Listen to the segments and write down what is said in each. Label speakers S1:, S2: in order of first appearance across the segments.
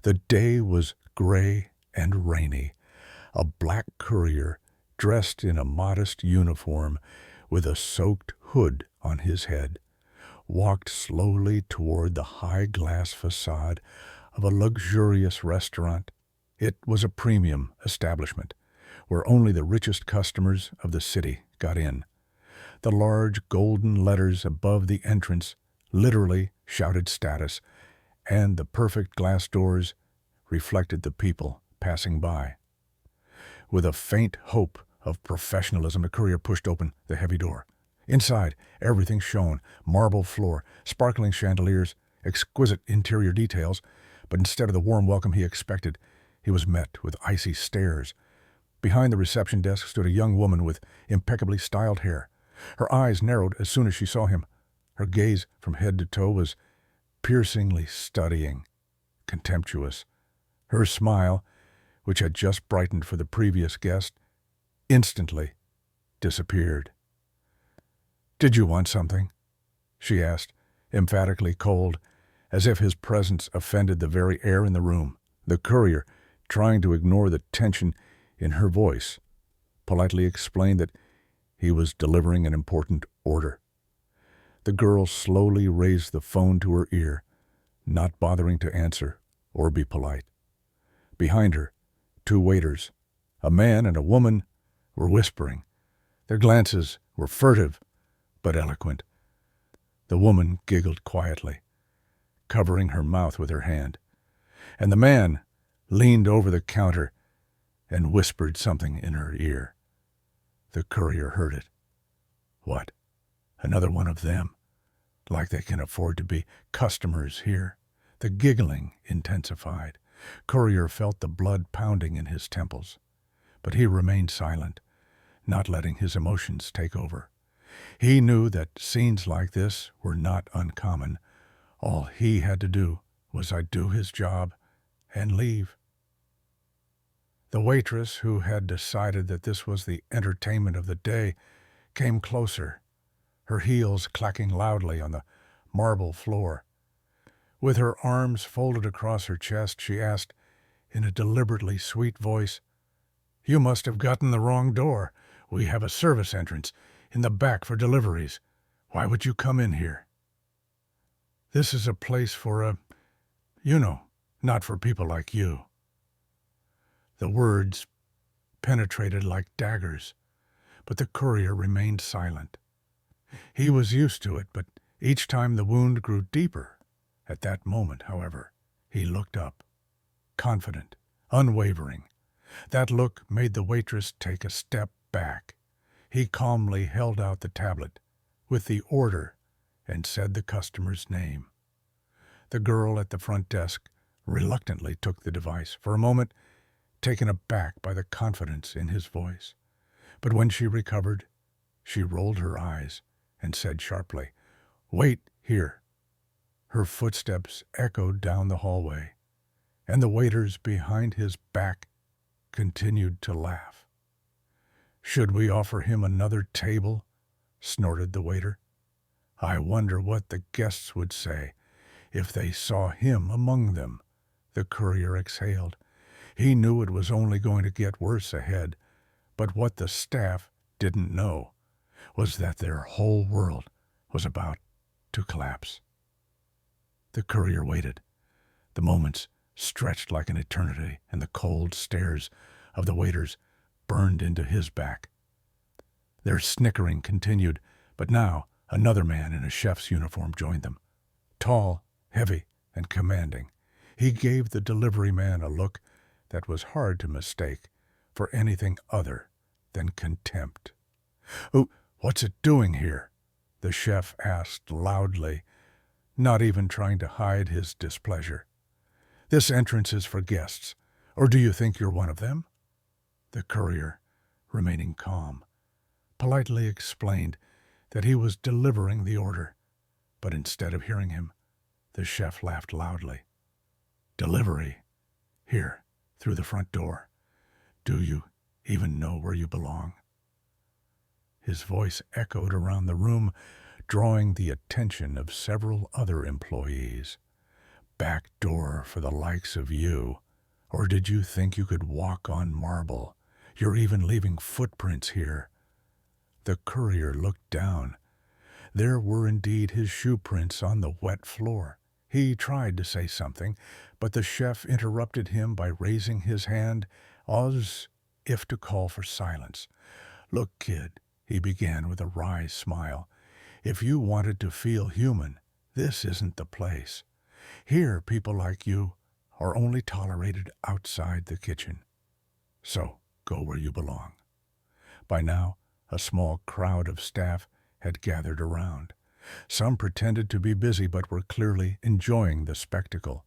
S1: The day was gray and rainy. A black courier, dressed in a modest uniform with a soaked hood on his head, walked slowly toward the high glass facade of a luxurious restaurant. It was a premium establishment where only the richest customers of the city got in. The large golden letters above the entrance literally shouted status, and the perfect glass doors reflected the people passing by. With a faint hope of professionalism, the courier pushed open the heavy door. Inside, everything shone: marble floor, sparkling chandeliers, exquisite interior details. But instead of the warm welcome he expected, he was met with icy stares. Behind the reception desk stood a young woman with impeccably styled hair. Her eyes narrowed as soon as she saw him. Her gaze from head to toe was piercingly studying, contemptuous. Her smile, which had just brightened for the previous guest, instantly disappeared. "Did you want something?" she asked, emphatically cold, as if his presence offended the very air in the room. The courier, trying to ignore the tension in her voice, politely explained that he was delivering an important order. The girl slowly raised the phone to her ear, not bothering to answer or be polite. Behind her, two waiters, a man and a woman, were whispering. Their glances were furtive but eloquent. The woman giggled quietly, covering her mouth with her hand, and the man leaned over the counter and whispered something in her ear. The courier heard it. What? Another one of them? Like they can afford to be customers here. The giggling intensified. Courier felt the blood pounding in his temples, but he remained silent, not letting his emotions take over. He knew that scenes like this were not uncommon. All he had to do was do his job and leave. The waitress, who had decided that this was the entertainment of the day, came closer, her heels clacking loudly on the marble floor. With her arms folded across her chest, she asked, in a deliberately sweet voice, "You must have gotten the wrong door. We have a service entrance in the back for deliveries. Why would you come in here?" "This is a place for not for people like you." The words penetrated like daggers, but the courier remained silent. He was used to it, but each time the wound grew deeper. At that moment, however, he looked up, confident, unwavering. That look made the waitress take a step back. He calmly held out the tablet with the order and said the customer's name. The girl at the front desk reluctantly took the device, for a moment taken aback by the confidence in his voice. But when she recovered, she rolled her eyes and said sharply, "Wait here." Her footsteps echoed down the hallway, and the waiters behind his back continued to laugh. "Should we offer him another table?" snorted the waiter. "I wonder what the guests would say if they saw him among them." The courier exhaled. He knew it was only going to get worse ahead, but what the staff didn't know was that their whole world was about to collapse. The courier waited. The moments stretched like an eternity, and the cold stares of the waiters burned into his back. Their snickering continued, but now another man in a chef's uniform joined them. Tall, heavy, and commanding, he gave the delivery man a look that was hard to mistake for anything other than contempt. "Oh, what's it doing here?" the chef asked loudly, not even trying to hide his displeasure. "This entrance is for guests, or do you think you're one of them?" The courier, remaining calm, politely explained that he was delivering the order, but instead of hearing him, the chef laughed loudly. "Delivery? Here, through the front door. Do you even know where you belong?" His voice echoed around the room, drawing the attention of several other employees. back door for the likes of you. Or did you think you could walk on marble? You're even leaving footprints here." The courier looked down. There were indeed his shoe prints on the wet floor. He tried to say something, but the chef interrupted him by raising his hand as if to call for silence. "Look, kid," he began with a wry smile, "if you wanted to feel human, this isn't the place. Here, people like you are only tolerated outside the kitchen. So go where you belong." By now, a small crowd of staff had gathered around. Some pretended to be busy but were clearly enjoying the spectacle.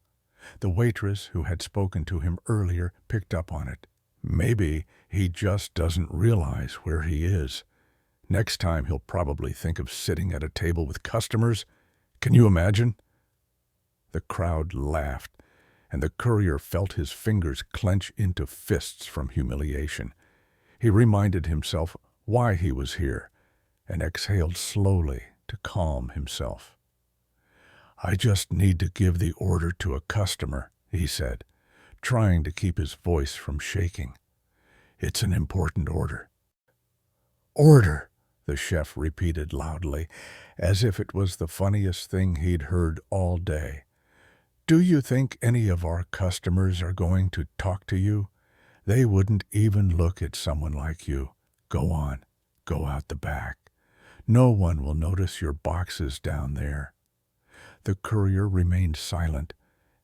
S1: The waitress who had spoken to him earlier picked up on it. "Maybe he just doesn't realize where he is. Next time he'll probably think of sitting at a table with customers. Can you imagine?" The crowd laughed, and the courier felt his fingers clench into fists from humiliation. He reminded himself why he was here, and exhaled slowly to calm himself. "I just need to give the order to a customer," he said, trying to keep his voice from shaking. "It's an important order." "Order," the chef repeated loudly, as if it was the funniest thing he'd heard all day. "Do you think any of our customers are going to talk to you? They wouldn't even look at someone like you. Go on, go out the back. No one will notice your boxes down there." The courier remained silent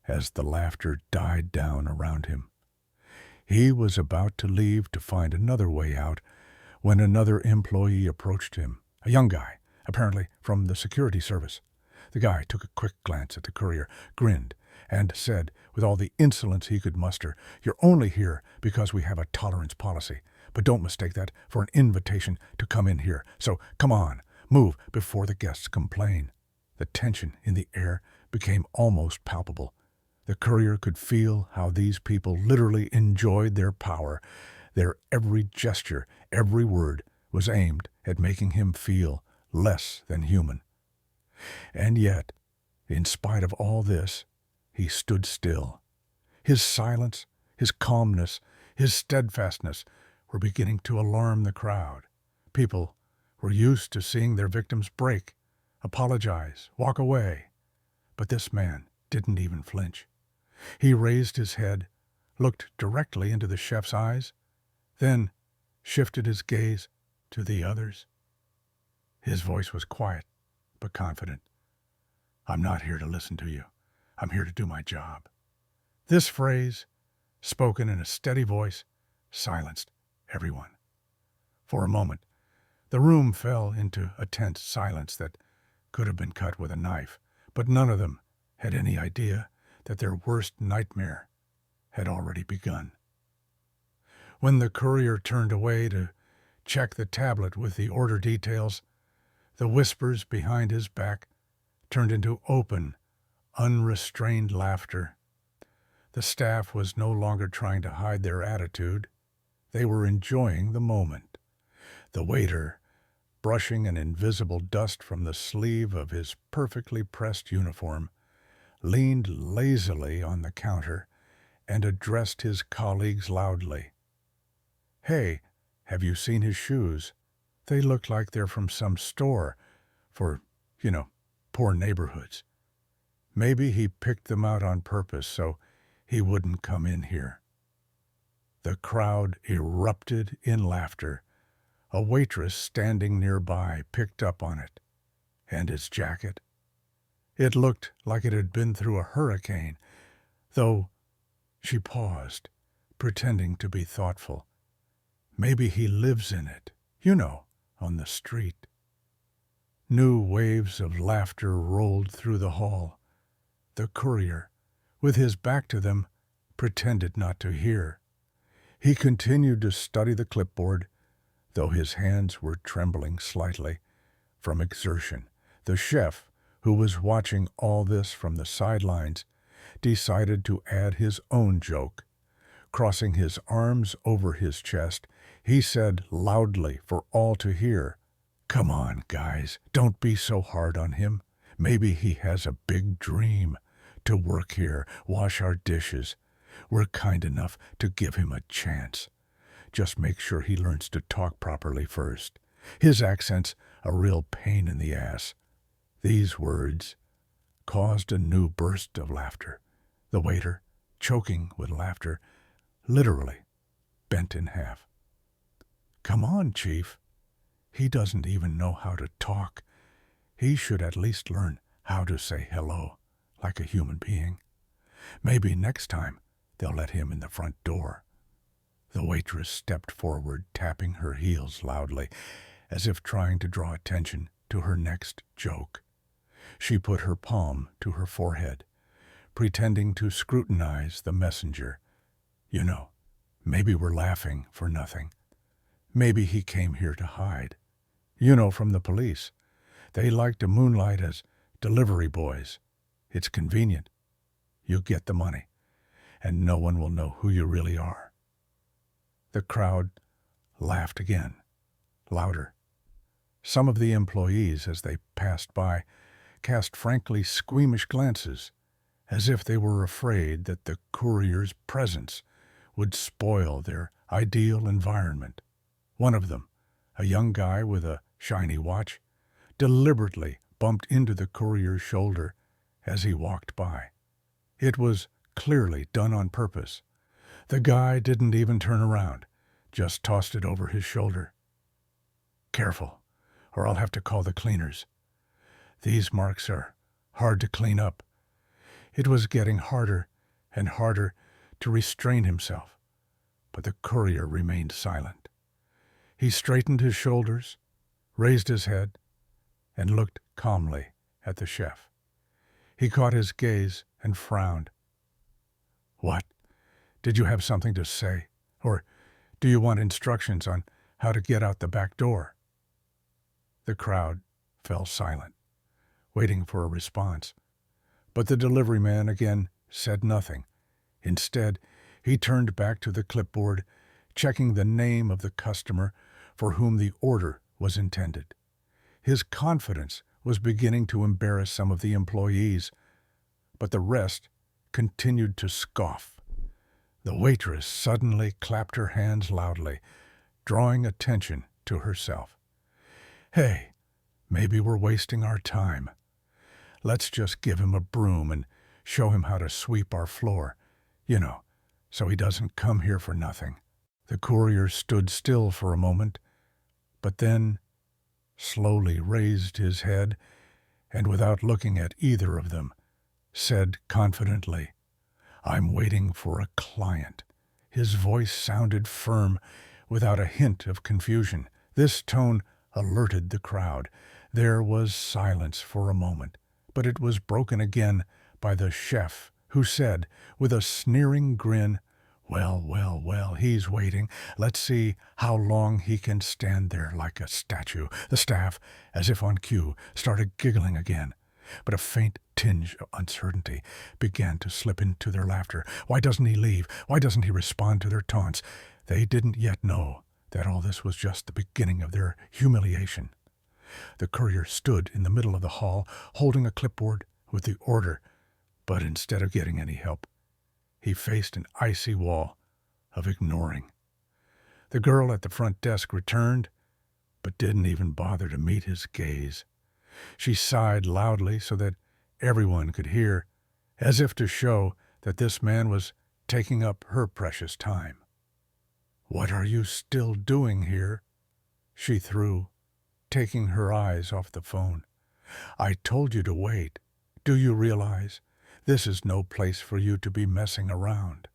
S1: as the laughter died down around him. He was about to leave to find another way out when another employee approached him, a young guy, apparently from the security service. The guy took a quick glance at the courier, grinned, and said, with all the insolence he could muster, "You're only here because we have a tolerance policy. But don't mistake that for an invitation to come in here. So come on, move before the guests complain." The tension in the air became almost palpable. The courier could feel how these people literally enjoyed their power. Their every gesture, every word was aimed at making him feel less than human. And yet, in spite of all this, he stood still. His silence, his calmness, his steadfastness were beginning to alarm the crowd. People were used to seeing their victims break, apologize, walk away. But this man didn't even flinch. He raised his head, looked directly into the chef's eyes, then shifted his gaze to the others. His voice was quiet but confident. "I'm not here to listen to you. I'm here to do my job." This phrase, spoken in a steady voice, silenced everyone. For a moment, the room fell into a tense silence that could have been cut with a knife, but none of them had any idea that their worst nightmare had already begun. When the courier turned away to check the tablet with the order details, the whispers behind his back turned into open, unrestrained laughter. The staff was no longer trying to hide their attitude. They were enjoying the moment. The waiter, brushing an invisible dust from the sleeve of his perfectly pressed uniform, leaned lazily on the counter and addressed his colleagues loudly. "Hey, have you seen his shoes? They look like they're from some store for, poor neighborhoods. Maybe he picked them out on purpose so he wouldn't come in here." The crowd erupted in laughter. A waitress standing nearby picked up on it. And his jacket? It looked like it had been through a hurricane, though she paused, pretending to be thoughtful. Maybe he lives in it, on the street. New waves of laughter rolled through the hall. The courier, with his back to them, pretended not to hear. He continued to study the clipboard, though his hands were trembling slightly from exertion. The chef, who was watching all this from the sidelines, decided to add his own joke. Crossing his arms over his chest, he said loudly for all to hear, "Come on, guys, don't be so hard on him. Maybe he has a big dream. to work here, wash our dishes. We're kind enough to give him a chance. Just make sure he learns to talk properly first. His accent's a real pain in the ass." These words caused a new burst of laughter. The waiter, choking with laughter, literally bent in half. "Come on, Chief. He doesn't even know how to talk. He should at least learn how to say hello, like a human being. Maybe next time they'll let him in the front door." The waitress stepped forward, tapping her heels loudly, as if trying to draw attention to her next joke. She put her palm to her forehead, pretending to scrutinize the messenger. "You know, maybe we're laughing for nothing. Maybe he came here to hide. You know, from the police. They like to moonlight as delivery boys. It's convenient. You get the money, and no one will know who you really are." The crowd laughed again, louder. Some of the employees, as they passed by, cast frankly squeamish glances, as if they were afraid that the courier's presence would spoil their ideal environment. One of them, a young guy with a shiny watch, deliberately bumped into the courier's shoulder as he walked by. It was clearly done on purpose. The guy didn't even turn around, just tossed it over his shoulder. "Careful, or I'll have to call the cleaners. These marks are hard to clean up." It was getting harder and harder to restrain himself, but the courier remained silent. He straightened his shoulders, raised his head, and looked calmly at the chef. He caught his gaze and frowned. "What? Did you have something to say? Or do you want instructions on how to get out the back door?" The crowd fell silent, waiting for a response. But the delivery man again said nothing. Instead, he turned back to the clipboard, checking the name of the customer for whom the order was intended. His confidence was beginning to embarrass some of the employees, but the rest continued to scoff. The waitress suddenly clapped her hands loudly, drawing attention to herself. "Hey, maybe we're wasting our time. Let's just give him a broom and show him how to sweep our floor, so he doesn't come here for nothing." The courier stood still for a moment, but then slowly raised his head and, without looking at either of them, said confidently, "I'm waiting for a client." His voice sounded firm, without a hint of confusion. This tone alerted the crowd. There was silence for a moment, but it was broken again by the chef, who said, with a sneering grin, "Well, well, well, he's waiting. Let's see how long he can stand there like a statue." The staff, as if on cue, started giggling again, but a faint tinge of uncertainty began to slip into their laughter. Why doesn't he leave? Why doesn't he respond to their taunts? They didn't yet know that all this was just the beginning of their humiliation. The courier stood in the middle of the hall, holding a clipboard with the order, but instead of getting any help, he faced an icy wall of ignoring. The girl at the front desk returned, but didn't even bother to meet his gaze. She sighed loudly so that everyone could hear, as if to show that this man was taking up her precious time. "What are you still doing here?" she threw, taking her eyes off the phone. "I told you to wait. Do you realize? This is no place for you to be messing around."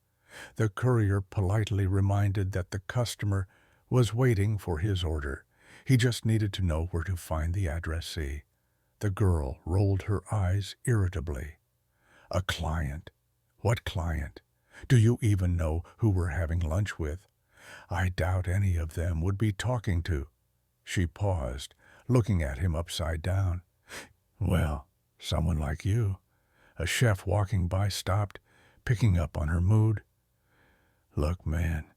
S1: The courier politely reminded that the customer was waiting for his order. He just needed to know where to find the addressee. The girl rolled her eyes irritably. "A client? What client? Do you even know who we're having lunch with? I doubt any of them would be talking to." She paused, looking at him upside down. "Well, someone like you." A chef walking by stopped, picking up on her mood. "Look, man,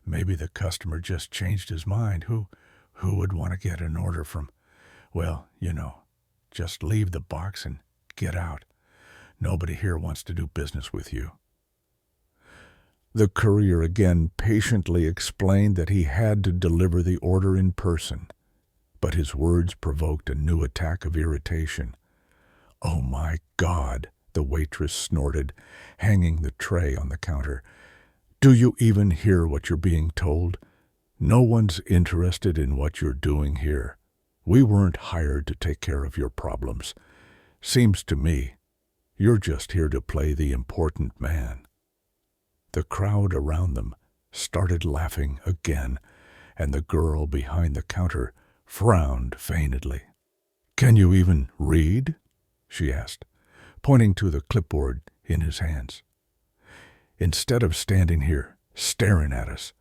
S1: maybe the customer just changed his mind. Who would want to get an order from, well, just leave the box and get out. Nobody here wants to do business with you." The courier again patiently explained that he had to deliver the order in person, but his words provoked a new attack of irritation. "Oh my God," the waitress snorted, hanging the tray on the counter. "Do you even hear what you're being told? No one's interested in what you're doing here. We weren't hired to take care of your problems. Seems to me you're just here to play the important man." The crowd around them started laughing again, and the girl behind the counter frowned feignedly. "Can you even read?" she asked, pointing to the clipboard in his hands. "Instead of standing here staring at us,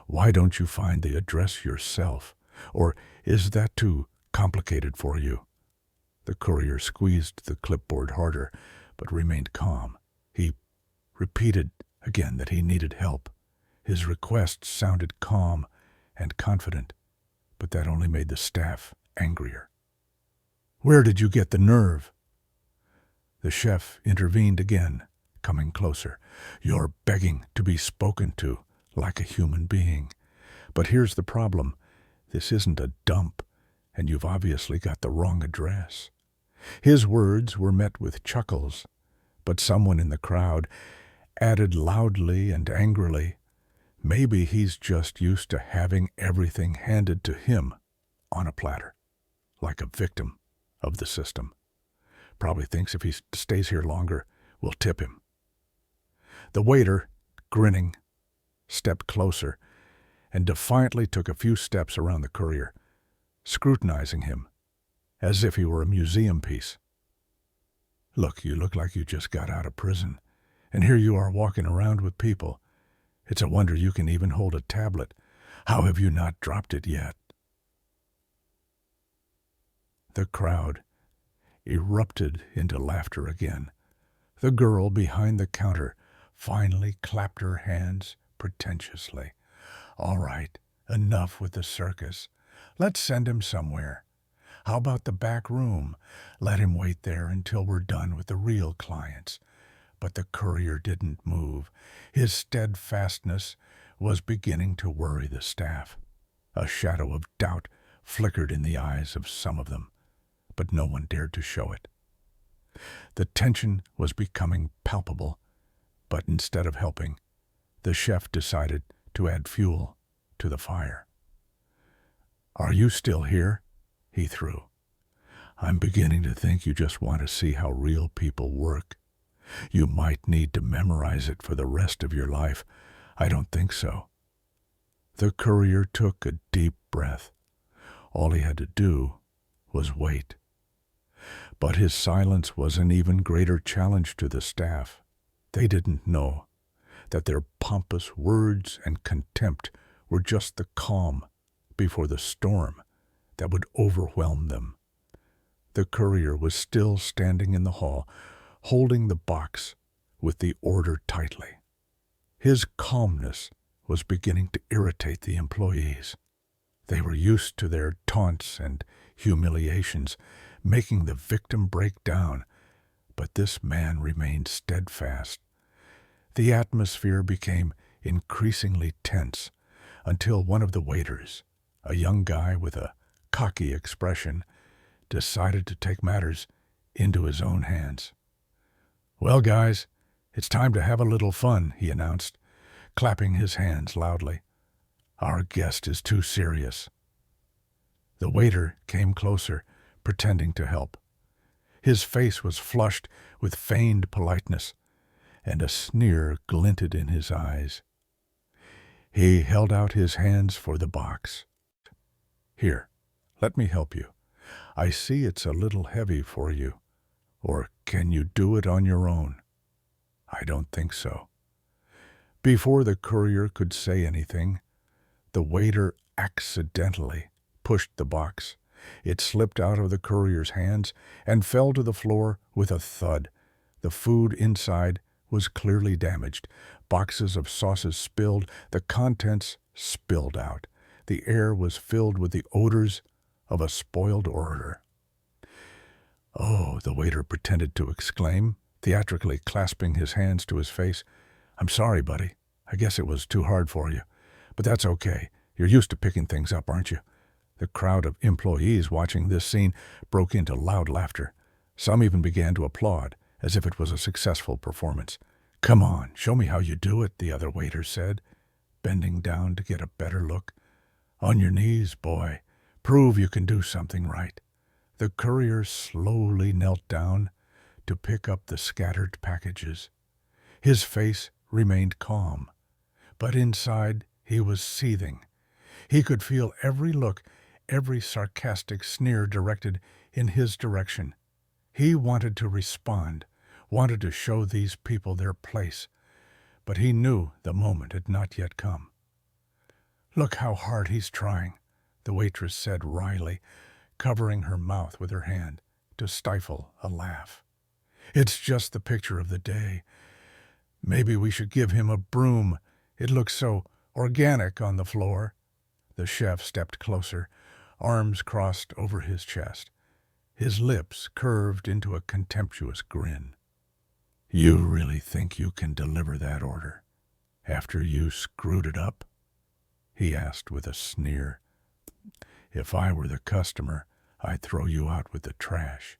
S1: why don't you find the address yourself? Or is that too complicated for you?" The courier squeezed the clipboard harder, but remained calm. He repeated again that he needed help. His request sounded calm and confident, but that only made the staff angrier. "Where did you get the nerve?" The chef intervened again, coming closer. "You're begging to be spoken to like a human being. But here's the problem. This isn't a dump, and you've obviously got the wrong address." His words were met with chuckles, but someone in the crowd added loudly and angrily, "Maybe he's just used to having everything handed to him on a platter, like a victim of the system. Probably thinks if he stays here longer, we'll tip him." The waiter, grinning, stepped closer and defiantly took a few steps around the courier, scrutinizing him as if he were a museum piece. "Look, you look like you just got out of prison, and here you are walking around with people. It's a wonder you can even hold a tablet. How have you not dropped it yet?" The crowd erupted into laughter again. The girl behind the counter finally clapped her hands pretentiously. "All right, enough with the circus. Let's send him somewhere. How about the back room? Let him wait there until we're done with the real clients." But the courier didn't move. His steadfastness was beginning to worry the staff. A shadow of doubt flickered in the eyes of some of them, but no one dared to show it. The tension was becoming palpable, but instead of helping, the chef decided to add fuel to the fire. "Are you still here?" he threw. "I'm beginning to think you just want to see how real people work. You might need to memorize it for the rest of your life. I don't think so." The courier took a deep breath. All he had to do was wait. But his silence was an even greater challenge to the staff. They didn't know that their pompous words and contempt were just the calm before the storm that would overwhelm them. The courier was still standing in the hall, holding the box with the order tightly. His calmness was beginning to irritate the employees. They were used to their taunts and humiliations, making the victim break down, but this man remained steadfast. The atmosphere became increasingly tense until one of the waiters, a young guy with a cocky expression, decided to take matters into his own hands. "Well, guys, it's time to have a little fun," he announced, clapping his hands loudly. "Our guest is too serious." The waiter came closer, pretending to help. His face was flushed with feigned politeness, and a sneer glinted in his eyes. He held out his hands for the box. "Here, let me help you. I see it's a little heavy for you. Or can you do it on your own?" "I don't think so." Before the courier could say anything, the waiter accidentally pushed the box. It slipped out of the courier's hands and fell to the floor with a thud. The food inside was clearly damaged. Boxes of sauces spilled. The contents spilled out. The air was filled with the odors of a spoiled order. "Oh," the waiter pretended to exclaim, theatrically clasping his hands to his face. "I'm sorry, buddy. I guess it was too hard for you. But that's okay. You're used to picking things up, aren't you?" The crowd of employees watching this scene broke into loud laughter. Some even began to applaud, as if it was a successful performance. "Come on, show me how you do it," the other waiter said, bending down to get a better look. "On your knees, boy. Prove you can do something right." The courier slowly knelt down to pick up the scattered packages. His face remained calm, but inside he was seething. He could feel every look, every sarcastic sneer directed in his direction. He wanted to respond, wanted to show these people their place, but he knew the moment had not yet come. "Look how hard he's trying," the waitress said wryly, covering her mouth with her hand to stifle a laugh. "It's just the picture of the day. Maybe we should give him a broom. It looks so organic on the floor." The chef stepped closer, arms crossed over his chest. His lips curved into a contemptuous grin. "You really think you can deliver that order after you screwed it up?" he asked with a sneer. "If I were the customer, I'd throw you out with the trash."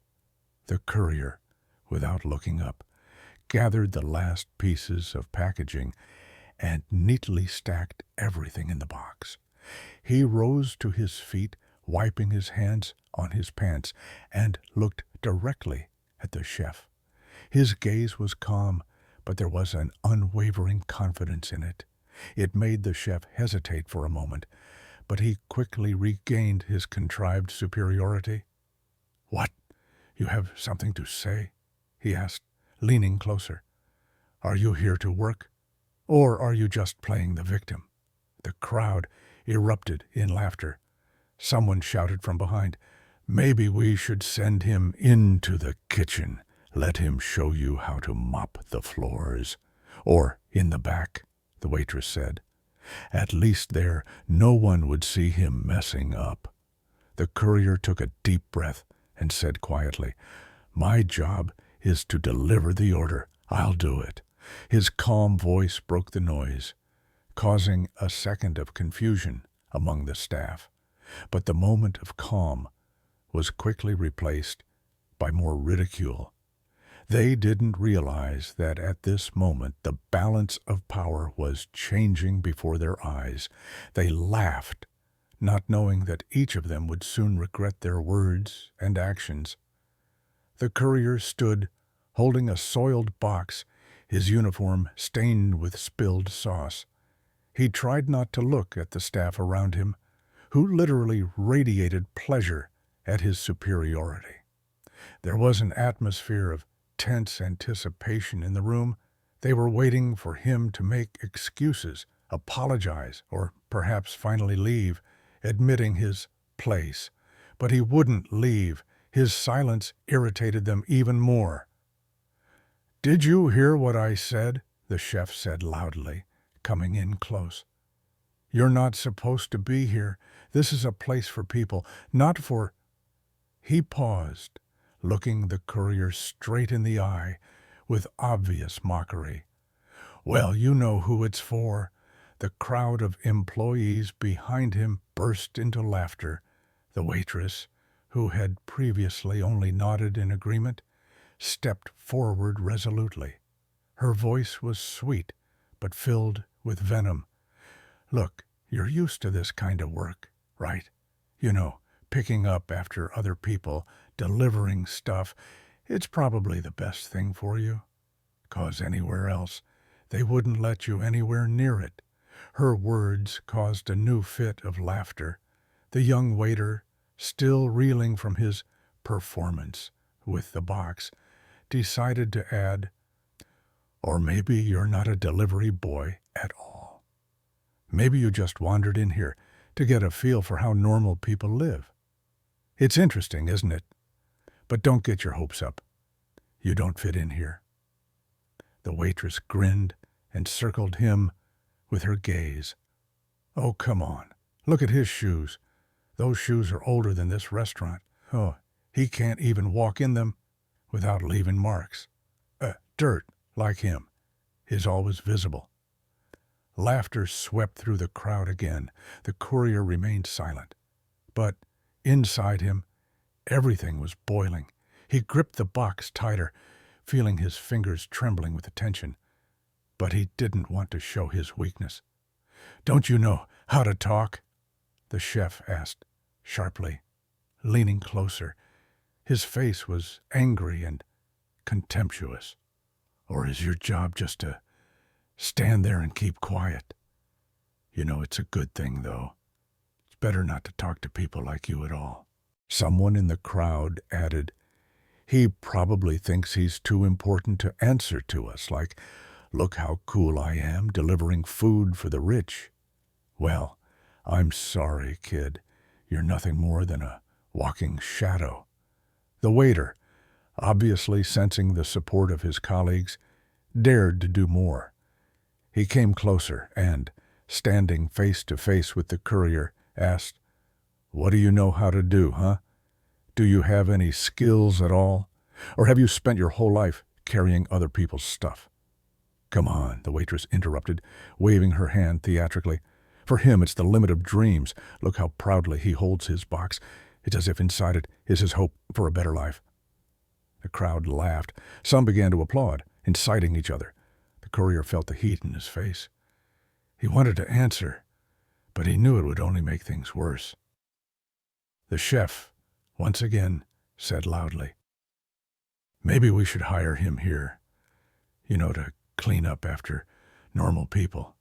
S1: The courier, without looking up, gathered the last pieces of packaging and neatly stacked everything in the box. He rose to his feet, wiping his hands on his pants, and looked directly at the chef. His gaze was calm, but there was an unwavering confidence in it. It made the chef hesitate for a moment, but he quickly regained his contrived superiority. "What? You have something to say?" he asked, leaning closer. "Are you here to work, or are you just playing the victim?" The crowd erupted in laughter. Someone shouted from behind, "Maybe we should send him into the kitchen. Let him show you how to mop the floors." "Or in the back," the waitress said. "At least there no one would see him messing up." The courier took a deep breath and said quietly, "My job is to deliver the order. I'll do it." His calm voice broke the noise, causing a second of confusion among the staff. But the moment of calm was quickly replaced by more ridicule. They didn't realize that at this moment the balance of power was changing before their eyes. They laughed, not knowing that each of them would soon regret their words and actions. The courier stood, holding a soiled box, his uniform stained with spilled sauce. He tried not to look at the staff around him, who literally radiated pleasure at his superiority. There was an atmosphere of tense anticipation in the room. They were waiting for him to make excuses, apologize, or perhaps finally leave, admitting his place. But he wouldn't leave. His silence irritated them even more. "Did you hear what I said?" the chef said loudly, coming in close. "You're not supposed to be here. This is a place for people, not for—" He paused, looking the courier straight in the eye with obvious mockery. "Well, you know who it's for." The crowd of employees behind him burst into laughter. The waitress, who had previously only nodded in agreement, stepped forward resolutely. Her voice was sweet, but filled with venom. "Look, you're used to this kind of work, right? You know, picking up after other people, delivering stuff. It's probably the best thing for you. 'Cause anywhere else, they wouldn't let you anywhere near it." Her words caused a new fit of laughter. The young waiter, still reeling from his performance with the box, decided to add, "Or maybe you're not a delivery boy at all. Maybe you just wandered in here to get a feel for how normal people live. It's interesting, isn't it? But don't get your hopes up. You don't fit in here." The waitress grinned and circled him with her gaze. "Oh, come on. Look at his shoes. Those shoes are older than this restaurant. Oh, he can't even walk in them without leaving marks. dirt, like him, is always visible. Laughter swept through the crowd again. The courier remained silent. But inside him, everything was boiling. He gripped the box tighter, feeling his fingers trembling with attention. But he didn't want to show his weakness. "Don't you know how to talk?" the chef asked sharply, leaning closer. His face was angry and contemptuous. "Or is your job just to stand there and keep quiet? You know, it's a good thing, though. It's better not to talk to people like you at all." Someone in the crowd added, "He probably thinks he's too important to answer to us, like, 'Look how cool I am, delivering food for the rich.' Well, I'm sorry, kid. You're nothing more than a walking shadow." The waiter, obviously sensing the support of his colleagues, dared to do more. He came closer and, standing face to face with the courier, asked, "What do you know how to do, huh? Do you have any skills at all? Or have you spent your whole life carrying other people's stuff?" "Come on," the waitress interrupted, waving her hand theatrically. "For him, it's the limit of dreams. Look how proudly he holds his box. It's as if inside it is his hope for a better life." The crowd laughed. Some began to applaud, inciting each other. The courier felt the heat in his face. He wanted to answer, but he knew it would only make things worse. The chef, once again, said loudly, "Maybe we should hire him here, to clean up after normal people.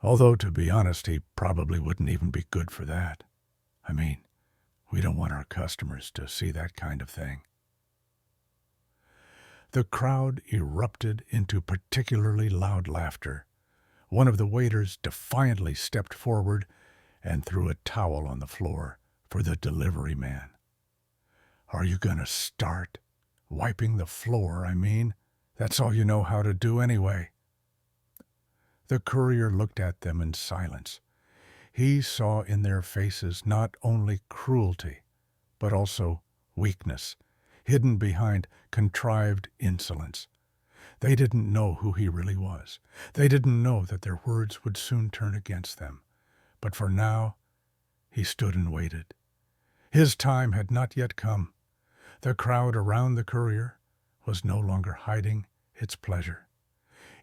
S1: Although, to be honest, he probably wouldn't even be good for that. I mean, we don't want our customers to see that kind of thing." The crowd erupted into particularly loud laughter. One of the waiters defiantly stepped forward and threw a towel on the floor for the delivery man. "Are you going to start? Wiping the floor, I mean. That's all you know how to do anyway." The courier looked at them in silence. He saw in their faces not only cruelty, but also weakness, hidden behind contrived insolence. They didn't know who he really was. They didn't know that their words would soon turn against them. But for now, he stood and waited. His time had not yet come. The crowd around the courier was no longer hiding its pleasure.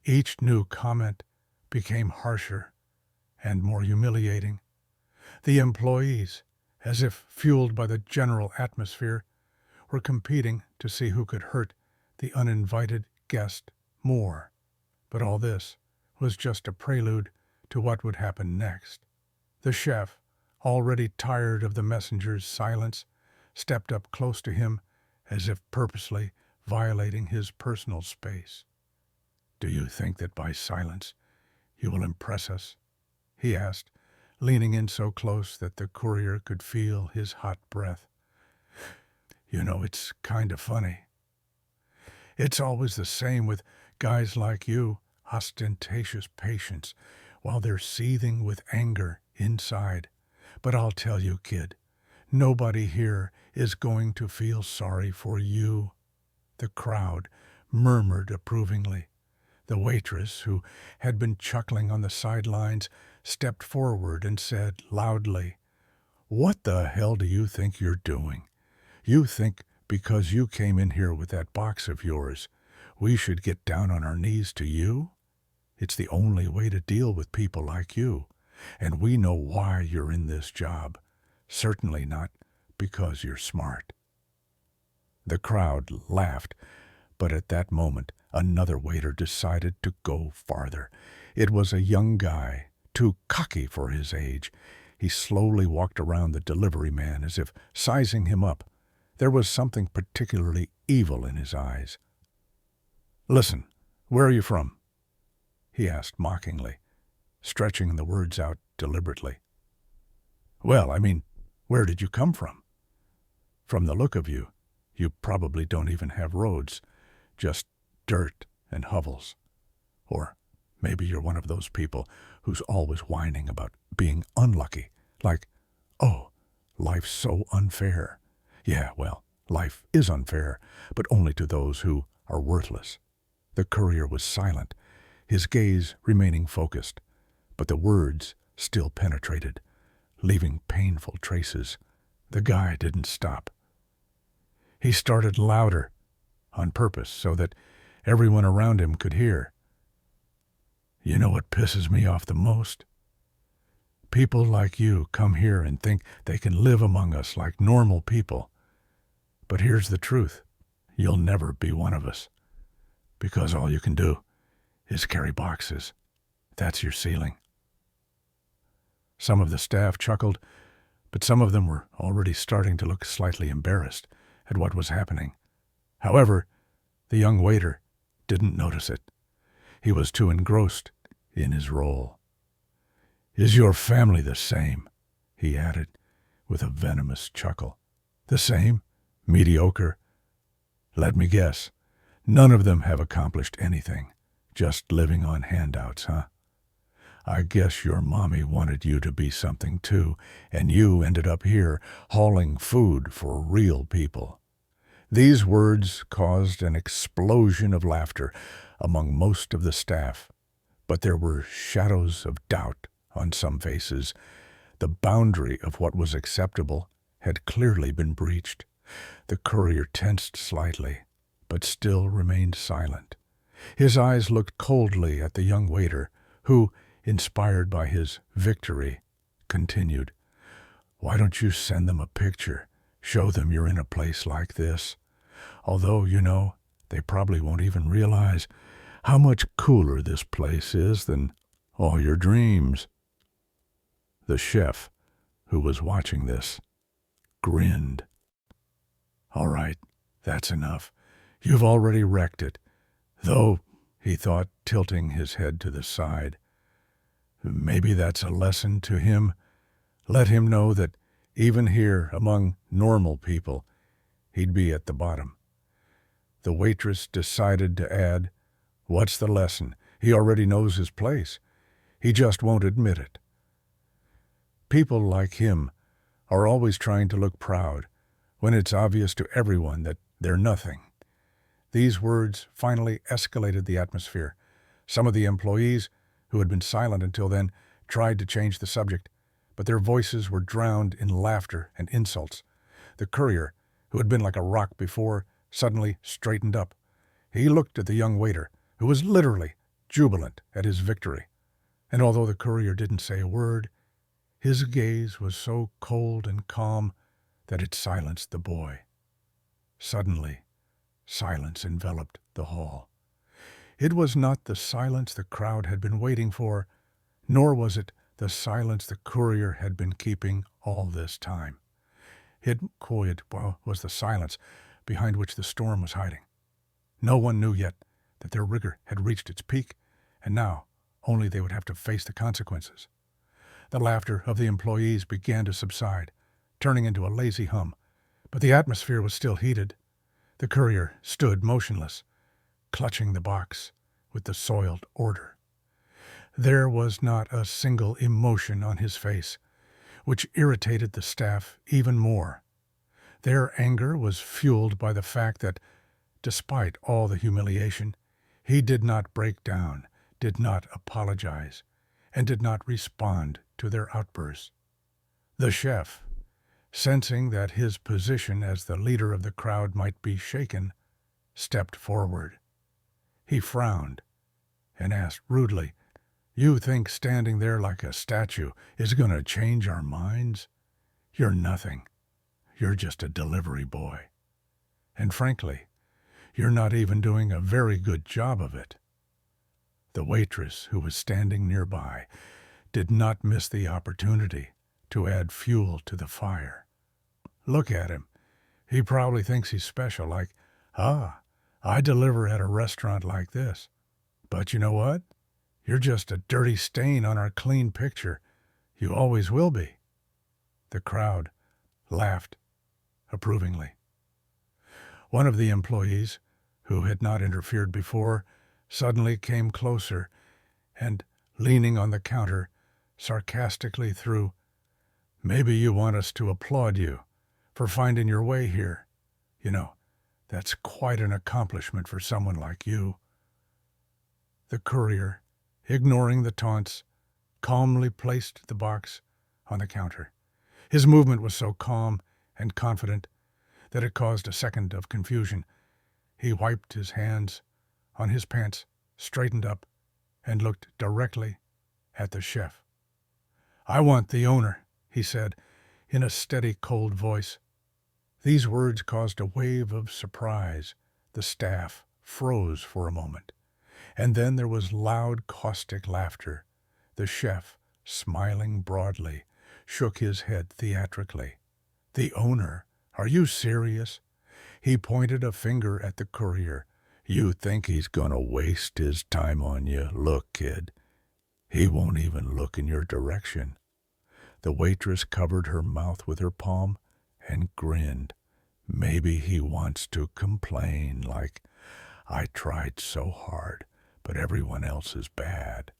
S1: Each new comment became harsher and more humiliating. The employees, as if fueled by the general atmosphere, were competing to see who could hurt the uninvited guest more. But all this was just a prelude to what would happen next. The chef, already tired of the messenger's silence, stepped up close to him as if purposely violating his personal space. "Do you think that by silence you will impress us?" he asked, leaning in so close that the courier could feel his hot breath. It's kind of funny. It's always the same with guys like you, ostentatious patience, while they're seething with anger inside. But I'll tell you, kid, nobody here is going to feel sorry for you." The crowd murmured approvingly. The waitress, who had been chuckling on the sidelines, stepped forward and said loudly, "What the hell do you think you're doing? You think because you came in here with that box of yours, we should get down on our knees to you? It's the only way to deal with people like you, and we know why you're in this job. Certainly not because you're smart." The crowd laughed, but at that moment another waiter decided to go farther. It was a young guy, too cocky for his age. He slowly walked around the delivery man as if sizing him up. There was something particularly evil in his eyes. "Listen, where are you from?" he asked mockingly, stretching the words out deliberately. "Well, I mean, where did you come from? From the look of you, you probably don't even have roads, just dirt and hovels. Or maybe you're one of those people who's always whining about being unlucky, like, 'Oh, life's so unfair.' Yeah, well, life is unfair, but only to those who are worthless. The courier was silent, his gaze remaining focused, but the words still penetrated, leaving painful traces. The guy didn't stop. He started louder, on purpose, so that everyone around him could hear. You know what pisses me off the most? People like you come here and think they can live among us like normal people. But here's the truth. You'll never be one of us. Because all you can do is carry boxes. That's your ceiling. Some of the staff chuckled, but some of them were already starting to look slightly embarrassed at what was happening. However, the young waiter didn't notice it. He was too engrossed in his role. Is your family the same? He added with a venomous chuckle. The same? Mediocre? Let me guess. None of them have accomplished anything. Just living on handouts, huh? I guess your mommy wanted you to be something too, and you ended up here hauling food for real people. These words caused an explosion of laughter among most of the staff, but there were shadows of doubt on some faces. The boundary of what was acceptable had clearly been breached. The courier tensed slightly, but still remained silent. His eyes looked coldly at the young waiter, who, inspired by his victory, continued, Why don't you send them a picture? Show them you're in a place like this. Although, they probably won't even realize how much cooler this place is than all your dreams. The chef, who was watching this, grinned. All right, that's enough. You've already wrecked it. Though, he thought, tilting his head to the side, maybe that's a lesson to him. Let him know that even here, among normal people, he'd be at the bottom. The waitress decided to add, What's the lesson? He already knows his place. He just won't admit it. People like him are always trying to look proud when it's obvious to everyone that they're nothing. These words finally escalated the atmosphere. Some of the employees, who had been silent until then, tried to change the subject, but their voices were drowned in laughter and insults. The courier, who had been like a rock before, suddenly straightened up. He looked at the young waiter, who was literally jubilant at his victory. And although the courier didn't say a word, his gaze was so cold and calm that it silenced the boy. Suddenly, silence enveloped the hall. It was not the silence the crowd had been waiting for, nor was it the silence the courier had been keeping all this time. It was the silence behind which the storm was hiding. No one knew yet that their rigor had reached its peak, and now only they would have to face the consequences. The laughter of the employees began to subside, turning into a lazy hum, but the atmosphere was still heated. The courier stood motionless, clutching the box with the soiled order. There was not a single emotion on his face, which irritated the staff even more. Their anger was fueled by the fact that, despite all the humiliation, he did not break down, did not apologize, and did not respond to their outbursts. The chef, sensing that his position as the leader of the crowd might be shaken, stepped forward. He frowned and asked rudely, You think standing there like a statue is going to change our minds? You're nothing. You're just a delivery boy. And frankly, you're not even doing a very good job of it. The waitress, who was standing nearby, did not miss the opportunity to add fuel to the fire. Look at him. He probably thinks he's special, like, I deliver at a restaurant like this. But you know what? You're just a dirty stain on our clean picture. You always will be. The crowd laughed approvingly. One of the employees, who had not interfered before, suddenly came closer and, leaning on the counter, sarcastically threw, Maybe you want us to applaud you for finding your way here. That's quite an accomplishment for someone like you." The courier, ignoring the taunts, calmly placed the box on the counter. His movement was so calm and confident that it caused a second of confusion. He wiped his hands on his pants, straightened up, and looked directly at the chef. "I want the owner," he said, in a steady, cold voice. These words caused a wave of surprise. The staff froze for a moment, and then there was loud, caustic laughter. The chef, smiling broadly, shook his head theatrically. "The owner? Are you serious?" He pointed a finger at the courier. "You think he's gonna waste his time on you? Look, kid, he won't even look in your direction." The waitress covered her mouth with her palm and grinned. "Maybe he wants to complain, like, 'I tried so hard, but everyone else is bad.'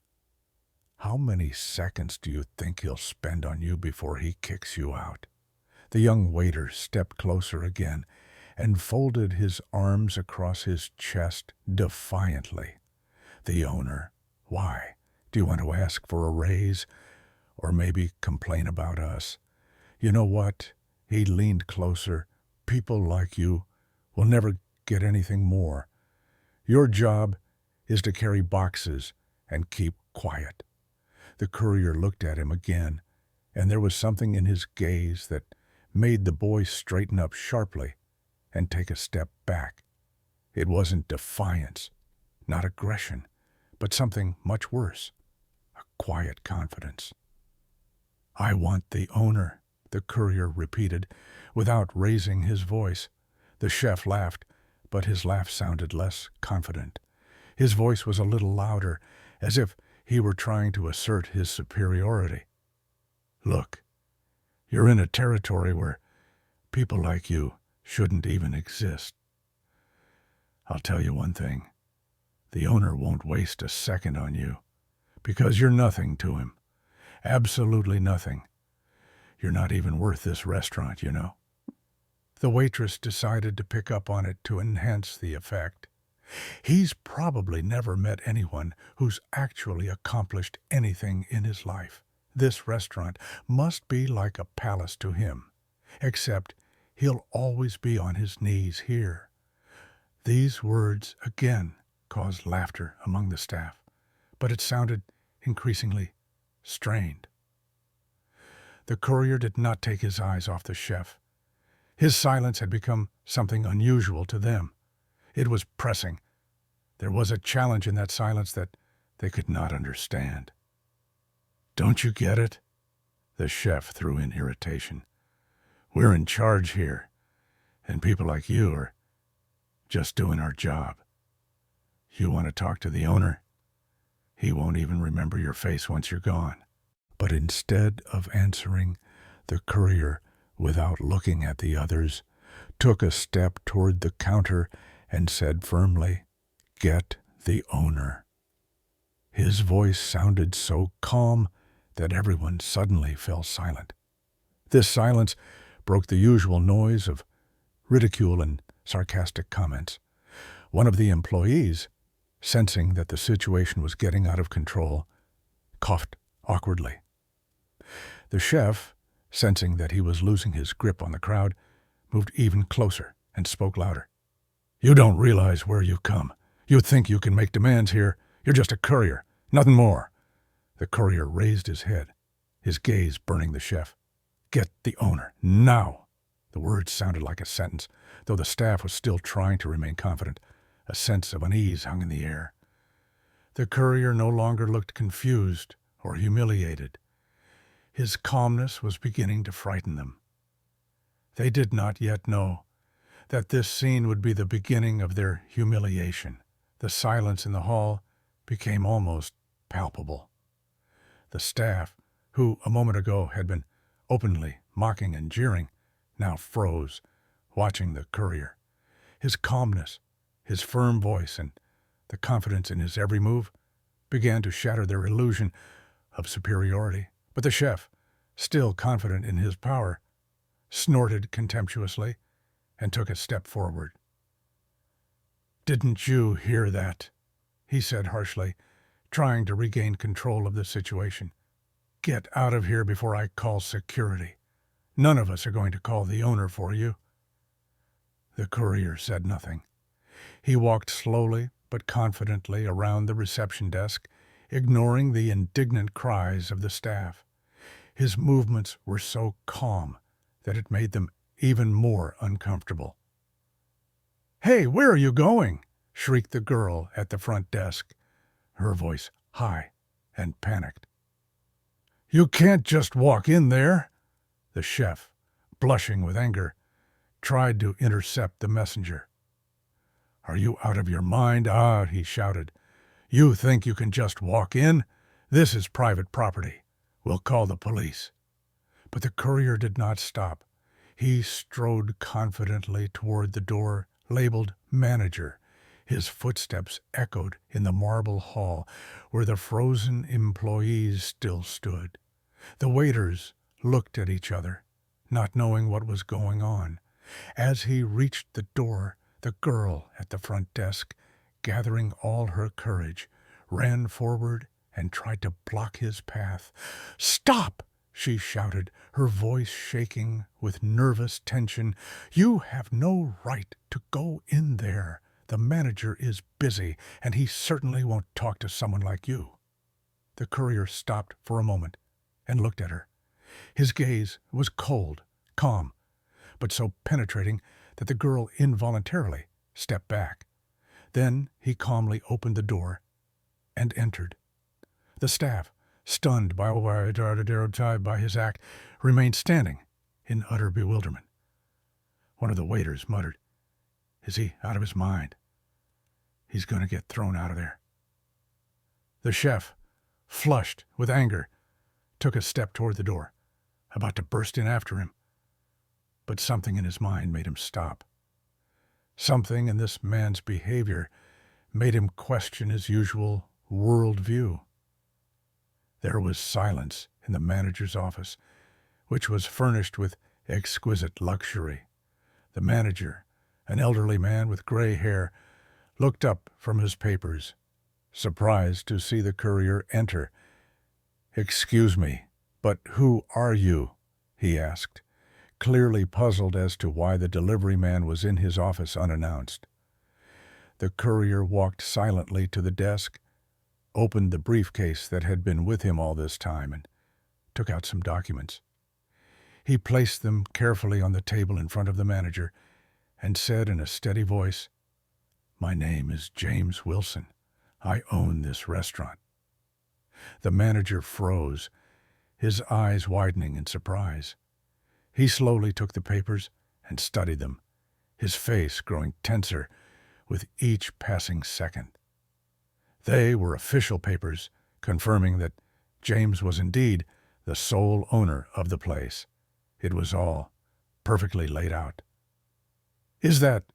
S1: How many seconds do you think he'll spend on you before he kicks you out?" The young waiter stepped closer again and folded his arms across his chest defiantly. "The owner? Why? Do you want to ask for a raise? Or maybe complain about us? You know what?" He leaned closer. "People like you will never get anything more. Your job is to carry boxes and keep quiet." The courier looked at him again, and there was something in his gaze that made the boy straighten up sharply and take a step back. It wasn't defiance, not aggression, but something much worse, a quiet confidence. "I want the owner," the courier repeated, without raising his voice. The chef laughed, but his laugh sounded less confident. His voice was a little louder, as if he were trying to assert his superiority. "Look, you're in a territory where people like you shouldn't even exist. I'll tell you one thing. The owner won't waste a second on you, because you're nothing to him. Absolutely nothing. You're not even worth this restaurant, you know." The waitress decided to pick up on it to enhance the effect. "He's probably never met anyone who's actually accomplished anything in his life. This restaurant must be like a palace to him, except he'll always be on his knees here." These words again caused laughter among the staff, but it sounded increasingly strained. The courier did not take his eyes off the chef. His silence had become something unusual to them. It was pressing. There was a challenge in that silence that they could not understand. "Don't you get it?" The chef threw in irritation. "We're in charge here, and people like you are just doing our job. You want to talk to the owner? He won't even remember your face once you're gone." But instead of answering, the courier, without looking at the others, took a step toward the counter and said firmly, "Get the owner." His voice sounded so calm that everyone suddenly fell silent. This silence broke the usual noise of ridicule and sarcastic comments. One of the employees, sensing that the situation was getting out of control, coughed awkwardly. The chef, sensing that he was losing his grip on the crowd, moved even closer and spoke louder. "You don't realize where you've come. You think you can make demands here. You're just a courier, nothing more." The courier raised his head, his gaze burning the chef. "Get the owner, now!" The words sounded like a sentence, though the staff was still trying to remain confident. A sense of unease hung in the air. The courier no longer looked confused or humiliated. His calmness was beginning to frighten them. They did not yet know that this scene would be the beginning of their humiliation. The silence in the hall became almost palpable. The staff, who a moment ago had been openly mocking and jeering, now froze, watching the courier. His calmness, his firm voice, and the confidence in his every move began to shatter their illusion of superiority. But the chef, still confident in his power, snorted contemptuously and took a step forward. "Didn't you hear that?" he said harshly, trying to regain control of the situation. "Get out of here before I call security. None of us are going to call the owner for you." The courier said nothing. He walked slowly but confidently around the reception desk, ignoring the indignant cries of the staff. His movements were so calm that it made them even more uncomfortable. "Hey, where are you going?" shrieked the girl at the front desk, her voice high and panicked. "You can't just walk in there." The chef, blushing with anger, tried to intercept the messenger. "Are you out of your mind?" He shouted. "You think you can just walk in? This is private property. We'll call the police." But the courier did not stop. He strode confidently toward the door labeled Manager. His footsteps echoed in the marble hall where the frozen employees still stood. The waiters looked at each other, not knowing what was going on. As he reached the door, the girl at the front desk, gathering all her courage, ran forward and tried to block his path. "Stop!" she shouted, her voice shaking with nervous tension. "You have no right to go in there. The manager is busy, and he certainly won't talk to someone like you." The courier stopped for a moment and looked at her. His gaze was cold, calm, but so penetrating that the girl involuntarily stepped back. Then he calmly opened the door and entered. The staff, stunned by his act, remained standing in utter bewilderment. One of the waiters muttered, "Is he out of his mind? He's going to get thrown out of there." The chef, flushed with anger, took a step toward the door, about to burst in after him. But something in his mind made him stop. Something in this man's behavior made him question his usual world view. There was silence in the manager's office, which was furnished with exquisite luxury. The manager, an elderly man with gray hair, looked up from his papers, surprised to see the courier enter. "Excuse me, but who are you?" he asked, clearly puzzled as to why the delivery man was in his office unannounced. The courier walked silently to the desk, opened the briefcase that had been with him all this time, and took out some documents. He placed them carefully on the table in front of the manager and said in a steady voice, "My name is James Wilson. I own this restaurant." The manager froze, his eyes widening in surprise. He slowly took the papers and studied them, his face growing tenser with each passing second. They were official papers confirming that James was indeed the sole owner of the place. It was all perfectly laid out. Is that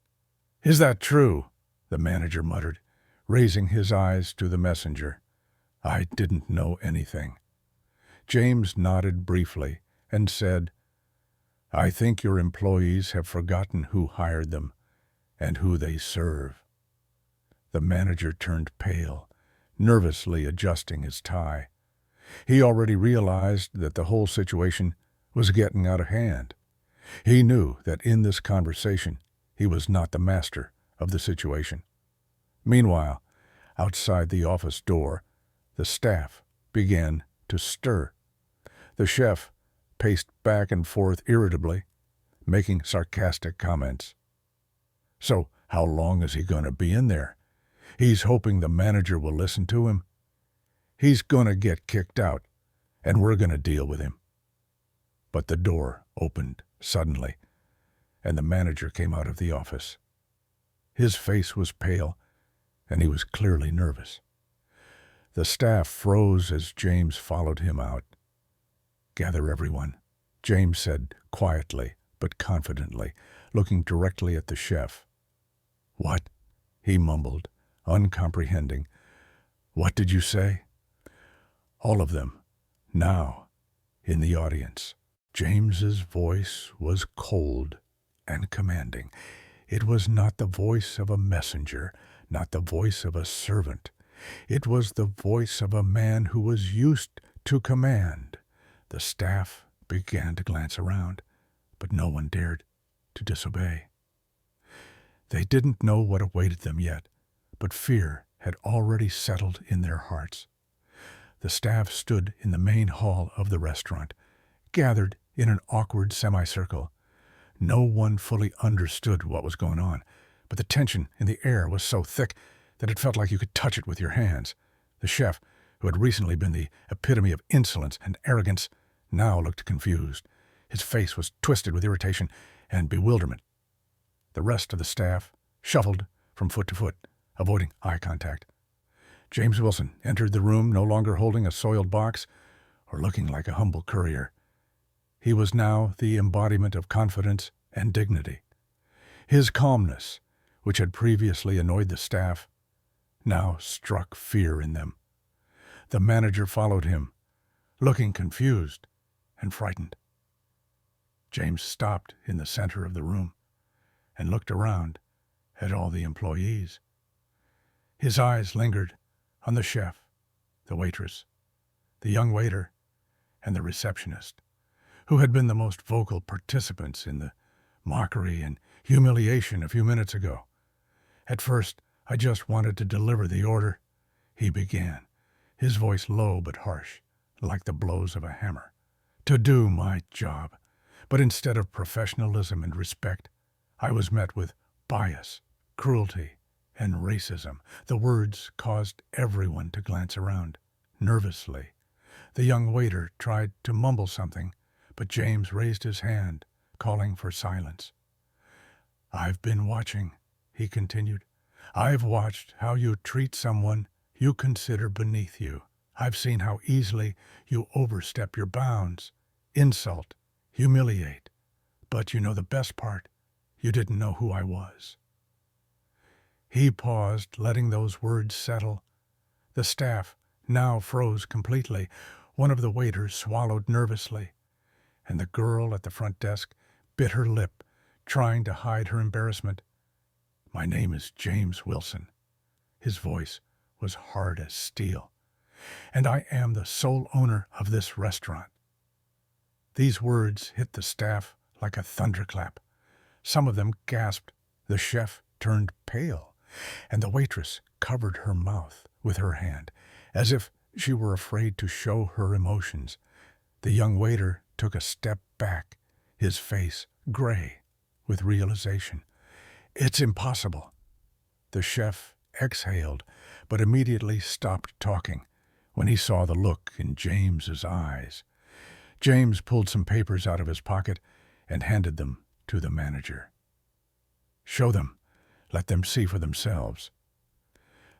S1: true?" the manager muttered, raising his eyes to the messenger. "I didn't know anything." James nodded briefly and said, "I think your employees have forgotten who hired them and who they serve." The manager turned pale, nervously adjusting his tie. He already realized that the whole situation was getting out of hand. He knew that in this conversation he was not the master of the situation. Meanwhile, outside the office door, the staff began to stir. The chef paced back and forth irritably, making sarcastic comments. "So how long is he going to be in there? He's hoping the manager will listen to him. He's going to get kicked out, and we're going to deal with him." But the door opened suddenly, and the manager came out of the office. His face was pale, and he was clearly nervous. The staff froze as James followed him out. "Gather everyone," James said quietly but confidently, looking directly at the chef. "What?" he mumbled, uncomprehending. "What did you say?" All of them, now, in the audience. James's voice was cold and commanding. It was not the voice of a messenger, not the voice of a servant. It was the voice of a man who was used to command. The staff began to glance around, but no one dared to disobey. They didn't know what awaited them yet, but fear had already settled in their hearts. The staff stood in the main hall of the restaurant, gathered in an awkward semicircle. No one fully understood what was going on, but the tension in the air was so thick that it felt like you could touch it with your hands. The chef, who had recently been the epitome of insolence and arrogance, now looked confused. His face was twisted with irritation and bewilderment. The rest of the staff shuffled from foot to foot, avoiding eye contact. James Wilson entered the room no longer holding a soiled box or looking like a humble courier. He was now the embodiment of confidence and dignity. His calmness, which had previously annoyed the staff, now struck fear in them. The manager followed him, looking confused and frightened. James stopped in the center of the room and looked around at all the employees. His eyes lingered on the chef, the waitress, the young waiter, and the receptionist, who had been the most vocal participants in the mockery and humiliation a few minutes ago. At first, I just wanted to deliver the order, he began, his voice low but harsh, like the blows of a hammer. To do my job. But instead of professionalism and respect, I was met with bias, cruelty, and racism. The words caused everyone to glance around, nervously. The young waiter tried to mumble something, but James raised his hand, calling for silence. "I've been watching," he continued. "I've watched how you treat someone you consider beneath you. I've seen how easily you overstep your bounds, insult, humiliate. But you know the best part, you didn't know who I was." He paused, letting those words settle. The staff now froze completely. One of the waiters swallowed nervously, and the girl at the front desk bit her lip, trying to hide her embarrassment. "My name is James Wilson." His voice was hard as steel. "And I am the sole owner of this restaurant." These words hit the staff like a thunderclap. Some of them gasped. The chef turned pale, and the waitress covered her mouth with her hand, as if she were afraid to show her emotions. The young waiter took a step back, his face gray with realization. "It's impossible." The chef exhaled, but immediately stopped talking when he saw the look in James's eyes. James pulled some papers out of his pocket and handed them to the manager. "Show them. Let them see for themselves."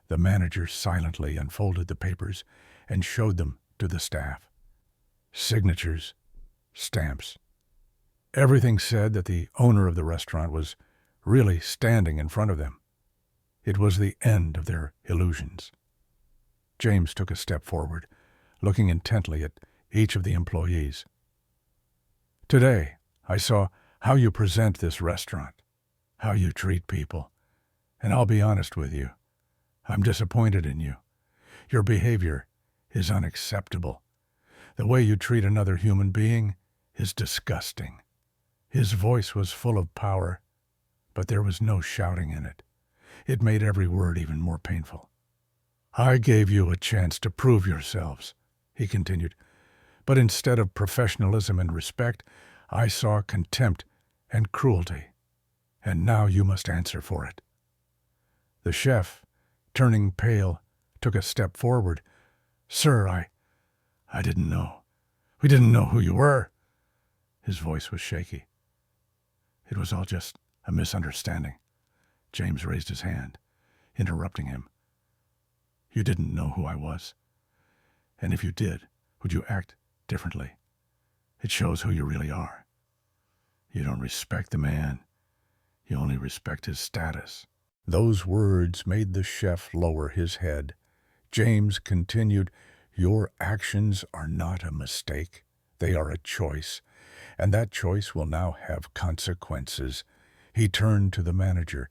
S1: The manager silently unfolded the papers and showed them to the staff. Signatures, stamps. Everything said that the owner of the restaurant was really standing in front of them. It was the end of their illusions. James took a step forward, looking intently at each of the employees. "Today, I saw how you present this restaurant, how you treat people, and I'll be honest with you. I'm disappointed in you. Your behavior is unacceptable. The way you treat another human being is disgusting." His voice was full of power, but there was no shouting in it. It made every word even more painful. "I gave you a chance to prove yourselves," he continued, "but instead of professionalism and respect, I saw contempt and cruelty, and now you must answer for it." The chef, turning pale, took a step forward. "Sir, I didn't know. We didn't know who you were." His voice was shaky. "It was all just a misunderstanding." James raised his hand, interrupting him. "You didn't know who I was. And if you did, would you act differently? It shows who you really are. You don't respect the man. You only respect his status." Those words made the chef lower his head. James continued, "Your actions are not a mistake. They are a choice, and that choice will now have consequences. He turned to the manager.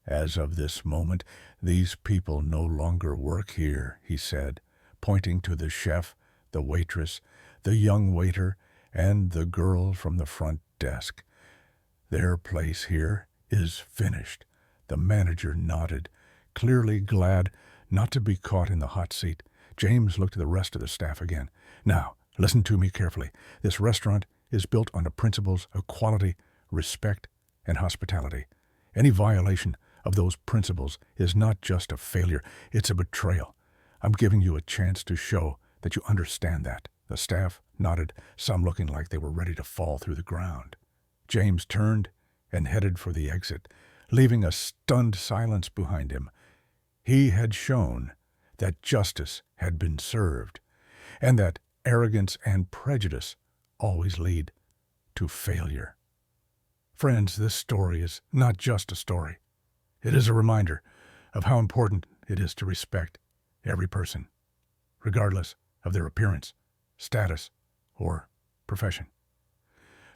S1: "As of this moment, these people no longer work here," he said, pointing to the chef, the waitress, the young waiter, and the girl from the front desk. "Their place here is finished." The manager nodded, clearly glad not to be caught in the hot seat. James looked at the rest of the staff again. "Now, listen to me carefully. This restaurant is built on the principles of quality, respect, and hospitality. Any violation of those principles is not just a failure, it's a betrayal. I'm giving you a chance to show that you understand that." The staff nodded, some looking like they were ready to fall through the ground. James turned and headed for the exit, leaving a stunned silence behind him. He had shown that justice had been served, and that arrogance and prejudice always lead to failure. Friends, this story is not just a story. It is a reminder of how important it is to respect every person, regardless of their appearance, status, or profession.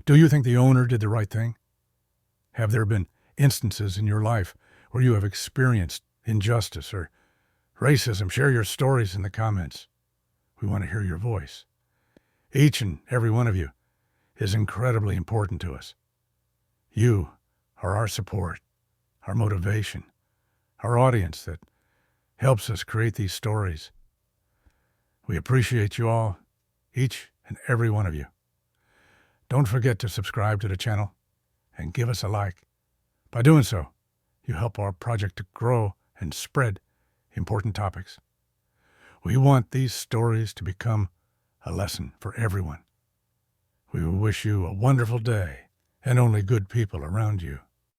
S1: Do you think the owner did the right thing? Have there been instances in your life where you have experienced injustice or racism? Share your stories in the comments. We want to hear your voice. Each and every one of you is incredibly important to us. You are our support, our motivation, our audience that helps us create these stories. We appreciate you all, each and every one of you. Don't forget to subscribe to the channel and give us a like. By doing so, you help our project to grow and spread important topics. We want these stories to become a lesson for everyone. We wish you a wonderful day and only good people around you.